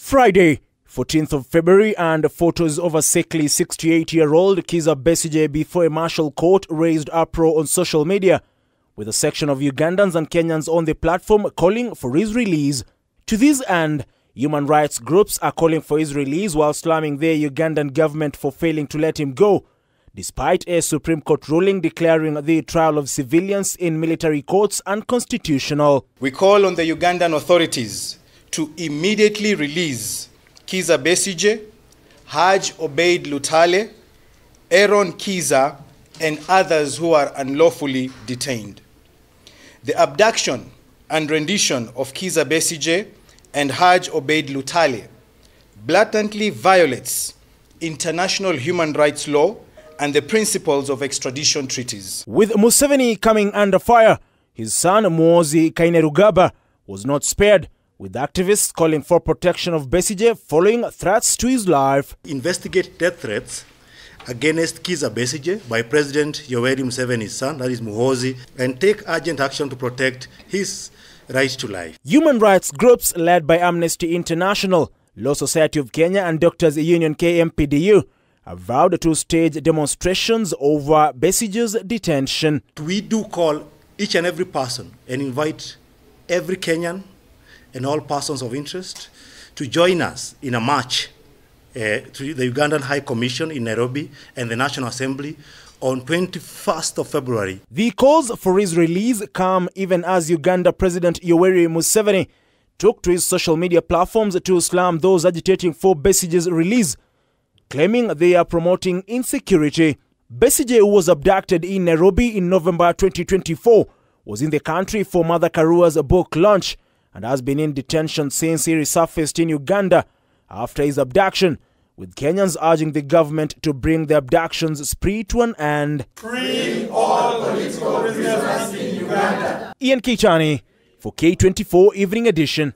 Friday, 14th of February, and photos of a sickly 68-year-old Kizza Besigye before a martial court raised uproar on social media, with a section of Ugandans and Kenyans on the platform calling for his release. To this end, human rights groups are calling for his release while slamming the Ugandan government for failing to let him go, despite a Supreme Court ruling declaring the trial of civilians in military courts unconstitutional. We call on the Ugandan authorities to immediately release Kizza Besigye, Haj Obeid Lutale, Aaron Kizza, and others who are unlawfully detained. The abduction and rendition of Kizza Besigye and Haj Obeid Lutale blatantly violates international human rights law and the principles of extradition treaties. With Museveni coming under fire, his son Muhoozi Kainerugaba was not spared, with activists calling for protection of Besigye following threats to his life. Investigate death threats against Kizza Besigye by President Yoweri Museveni's son, that is Muhoozi, and take urgent action to protect his right to life. Human rights groups led by Amnesty International, Law Society of Kenya and Doctors Union KMPDU have vowed to stage demonstrations over Besigye's detention. We do call each and every person and invite every Kenyan and all persons of interest to join us in a march to the Ugandan High Commission in Nairobi and the National Assembly on 21st of February. The calls for his release come even as Uganda President Yoweri Museveni took to his social media platforms to slam those agitating for Besigye's release, claiming they are promoting insecurity. Besigye, who was abducted in Nairobi in November 2024, was in the country for Mother Karua's book launch and has been in detention since he resurfaced in Uganda after his abduction, with Kenyans urging the government to bring the abductions spree to an end. Free all political prisoners in Uganda. Ian Kichani for K24 Evening Edition.